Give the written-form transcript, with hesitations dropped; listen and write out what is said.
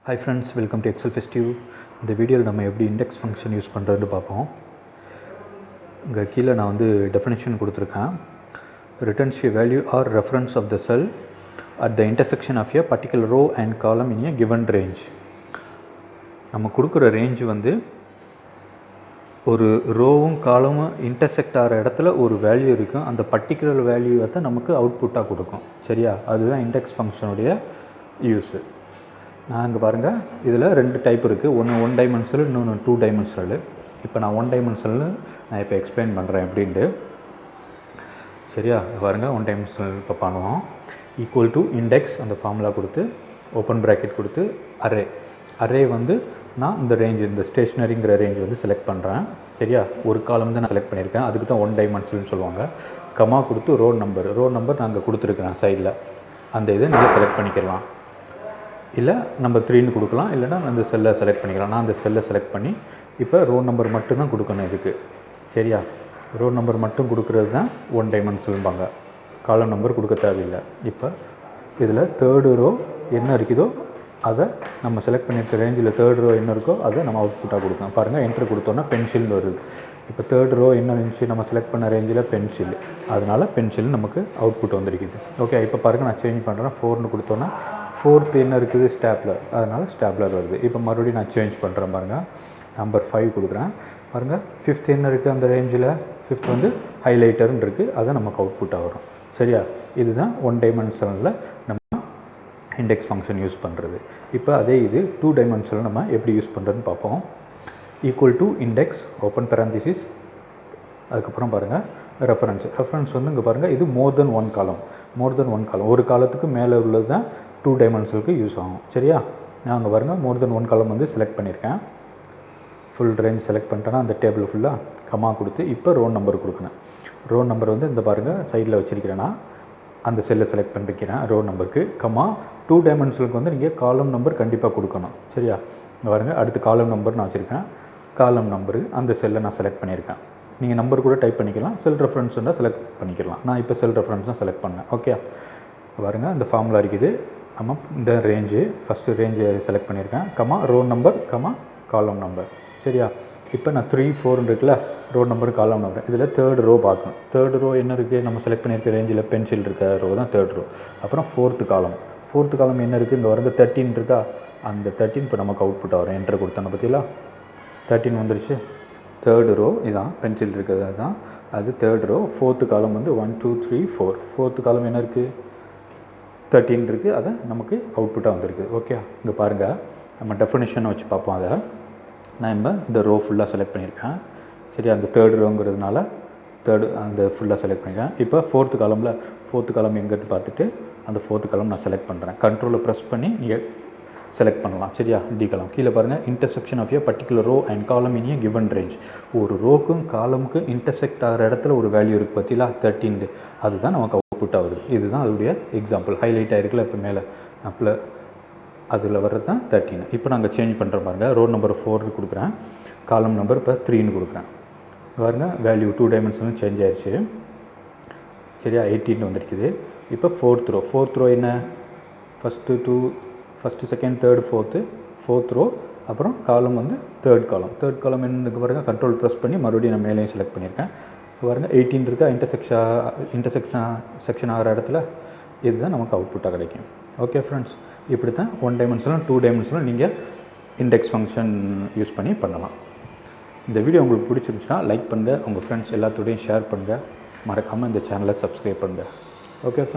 Hi friends, welcome to Excel Festive. இந்த வீடியோவில் நம்ம எப்படி இண்டெக்ஸ் ஃபங்க்ஷன் யூஸ் பண்ணுறதுன்னு பார்ப்போம். இங்கே கீழே நான் டெஃபினேஷன் கொடுத்துருக்கேன். Returns a value or reference of the cell at the intersection of a particular row and column in a given range. நம்ம கொடுக்குற ரேஞ்ச் ஒரு ரோவும் காலமும் இன்டர்செக்ட் ஆகிற இடத்துல ஒரு வேல்யூ இருக்கும். அந்த பர்டிகுலர் வேல்யூவை தான் நமக்கு அவுட்புட்டாக கொடுக்கும். சரியா? அதுதான் இண்டெக்ஸ் ஃபங்க்ஷனுடைய யூஸு. நான் இங்கே பாருங்கள், இதில் 2 டைப் இருக்குது. ஒன்று 1 டைமென்ஷனல், இன்னொன்று 2 டைமென்ஷனல். இப்போ நான் 1 டைமென்ஷனல் நான் இப்போ எக்ஸ்பிளைன் பண்ணுறேன் எப்படின்ட்டு. சரியா? பாருங்கள், 1 டைமென்ஷனல் இப்போ பண்ணுவோம். ஈக்குவல் டு இண்டெக்ஸ் அந்த ஃபார்முலா கொடுத்து ஓப்பன் ப்ராக்கெட் கொடுத்து அரே நான் இந்த ரேஞ்ச், இந்த ஸ்டேஷ்னரிங்கிற ரேஞ்ச் செலக்ட் பண்ணுறேன். சரியா? ஒரு காலம் தான் நான் செலக்ட் பண்ணியிருக்கேன். அதுக்கு தான் 1 டைமென்ஷனல்னு சொல்லுவாங்க. கமா கொடுத்து ரோ நம்பர் நான் கொடுத்துருக்குறேன் சைடில். அந்த இதை நீங்கள் செலக்ட் பண்ணிக்கலாம். இல்லை நம்பர் 3ன்னு கொடுக்கலாம், இல்லைனா அந்த செல்லை செலக்ட் பண்ணிக்கலாம். நான் அந்த செல்லை செலக்ட் பண்ணி இப்போ ரோ நம்பர் மட்டும்தான் கொடுக்கணும் இதுக்கு. சரியா? ரோ நம்பர் மட்டும் கொடுக்குறது தான் 1 டைமென்ஷனல்பாங்க. காலம் நம்பர் கொடுக்க தேவையில்லை. இப்போ இதில் 3rd ரோ என்ன இருக்குதோ அதை நம்ம செலக்ட் பண்ணியிருக்க ரேஞ்சில் 3rd ரோ என்ன இருக்கோ அதை நம்ம அவுட்புட்டாக கொடுக்கணும். பாருங்கள், என்ட்ரு கொடுத்தோன்னா பென்சில்னு வருது. இப்போ 3rd ரோ என்ன இருந்துச்சு, நம்ம செலக்ட் பண்ண ரேஞ்சில் பென்சில், அதனால் பென்சில் நமக்கு அவுட்புட் வந்திருக்குது. ஓகே, இப்போ பாருங்கள், நான் சேஞ்ச் பண்ணுறேன். 4ன்னு கொடுத்தோன்னா 4th என்ன இருக்குது, ஸ்டாப்லர், அதனால் ஸ்டாப்லர் வருது. இப்போ மறுபடியும் நான் சேஞ்ச் பண்ணுறேன். பாருங்கள், நம்பர் 5 கொடுக்குறேன். பாருங்கள், 5th என்ன இருக்குது அந்த ரேஞ்சில், 5th ஹைலைட்டர்னு இருக்குது, அதை நமக்கு அவுட்புட்டாக வரும். சரியா? இதுதான் 1 டைமென்ஷனலில் நம்ம இண்டெக்ஸ் ஃபங்க்ஷன் யூஸ் பண்ணுறது. இப்போ அதே இது 2 டைமென்ஷனில் நம்ம எப்படி யூஸ் பண்ணுறதுன்னு பார்ப்போம். ஈக்குவல் டு இண்டெக்ஸ் ஓப்பன் பேரந்திசிஸ், அதுக்கப்புறம் பாருங்கள் ரெஃபரன்ஸ் இங்கே பாருங்கள், இது மோர் தென் ஒன் காலம். ஒரு காலத்துக்கு மேலே உள்ளது தான் 2 டைமென்ஷனுக்கு யூஸ் ஆகும். சரியா? நான் அங்கே பாருங்கள், மோர் தென் ஒன் காலம் செலக்ட் பண்ணியிருக்கேன். ஃபுல் ரேஞ்ச் செலக்ட் பண்ணிட்டேன்னா அந்த டேபிள் ஃபுல்லாக கமா கொடுத்து இப்போ ரோ நம்பர் கொடுக்கணும். ரோ நம்பர் இந்த பாருங்கள் சைடில் வச்சுருக்கிறேன்னா அந்த செல்லை செலக்ட் பண்ணிருக்கிறேன். ரோ நம்பருக்கு கமா 2 டைமென்ஷனுக்கு நீங்கள் காலம் நம்பர் கண்டிப்பாக கொடுக்கணும். சரியா? பாருங்கள், அடுத்து காலம் நம்பர் நான் வச்சுருக்கேன். காலம் நம்பரு அந்த செல்லை நான் செலக்ட் பண்ணியிருக்கேன். நீங்கள் நம்பர் கூட டைப் பண்ணிக்கலாம், செல் ரெஃபரன்ஸ்னால் செலக்ட் பண்ணிக்கலாம். நான் இப்போ செல் ரெஃபரன்ஸ் தான் செலக்ட் பண்ணேன். ஓகே, பாருங்கள், இந்த ஃபார்முலா இருக்குது. நம்ம இந்த ரேஞ்சு ஃபஸ்ட்டு ரேஞ்சு செலக்ட் பண்ணியிருக்கேன். கமா ரோ நம்பர் கமா காலம் நம்பர். சரியா? இப்போ நான் 3, 4 இருக்குல்ல, ரோ நம்பர் காலம் நம்பர், இதில் 3rd ரோ பார்க்கணும். 3rd ரோ என்ன இருக்குது, நம்ம செலக்ட் பண்ணியிருக்க ரேஞ்சில் பென்சில் இருக்க ரோ தான் 3rd ரோ. அப்புறம் 4th காலம் என்ன இருக்குது, இங்கே வரது 13 இருக்கா, அந்த 13 இப்போ நமக்கு அவுட்புட் வரும். என்ட்ரு கொடுத்தோன்னு பார்த்தீங்களா, 13 வந்துருச்சு. 3rd ரோ இதான் பென்சில் இருக்கிறது, அதுதான் அது 3rd ரோ. 4th காலம் 1 2 3 4. 4th காலம் என்ன இருக்குது, 13 இருக்குது, அதை நமக்கு அவுட்புட்டாக வந்திருக்கு. ஓகே, இங்கே பாருங்கள், நம்ம டெஃபினிஷனை வச்சு பார்ப்போம். அதை நான் இந்த ரோ ஃபுல்லாக செலக்ட் பண்ணியிருக்கேன். சரி, அந்த 3rd ரோங்கிறதுனால 3rd அந்த ஃபுல்லாக செலக்ட் பண்ணியிருக்கேன். இப்போ 4th காலம் எங்கிட்டு பார்த்துட்டு அந்த 4th காலம் நான் செலக்ட் பண்ணுறேன். கண்ட்ரோலை ப்ரெஸ் பண்ணி நீங்கள் செலக்ட் பண்ணலாம். சரியா? டி காலம் கீழே பாருங்கள், intersection of a particular row and column in A given range. ஒரு ரோக்கும் காலமுக்கும் இன்டர்செக்ட் ஆகிற இடத்துல ஒரு வேல்யூ இருக்குது பார்த்தீங்களா, 13, அதுதான் நமக்கு அவுட்புட்டாக வருது. இதுதான் அதோடைய எக்ஸாம்பிள். ஹைலைட் ஆகிருக்குல்ல இப்போ மேலே அப்பில், அதில் வர்றது தான் 13. இப்போ நாங்கள் சேஞ்ச் பண்ணுற பாருங்கள், ரோ நம்பர் 4 கொடுக்குறேன், காலம் நம்பர் இப்போ 3ன்னு கொடுக்குறேன். பாருங்கள், வேல்யூ 2 டைமென்ஷனும் சேஞ்ச் ஆயிடுச்சு. சரியா? 18 வந்துருக்குது. இப்போ 4th ரோ என்ன, first 2nd 3rd 4th row, அப்புறம் காலம் 3rd காலம் என்ன பாருங்கள், கண்ட்ரோல் ப்ரெஸ் பண்ணி மறுபடியும் நான் மேலேயும் செலக்ட் பண்ணியிருக்கேன். இப்போ பாருங்கள் 18 இருக்கா, இன்டர்செக்ஷன் ஆகிற இடத்துல, இதுதான் நமக்கு அவுட்புட்டாக கிடைக்கும். ஓகே ஃப்ரெண்ட்ஸ், இப்படி தான் 1 டைமென்ஷனல் 2 டைமென்ஷனல் நீங்கள் இண்டெக்ஸ் ஃபங்க்ஷன் யூஸ் பண்ணி பண்ணலாம். இந்த வீடியோ உங்களுக்கு பிடிச்சிருந்துச்சுன்னா லைக் பண்ணுங்கள், உங்கள் ஃப்ரெண்ட்ஸ் எல்லாத்தோடையும் ஷேர் பண்ணுங்கள், மறக்காமல் இந்த சேனலை சப்ஸ்கிரைப் பண்ணுங்கள். ஓகே.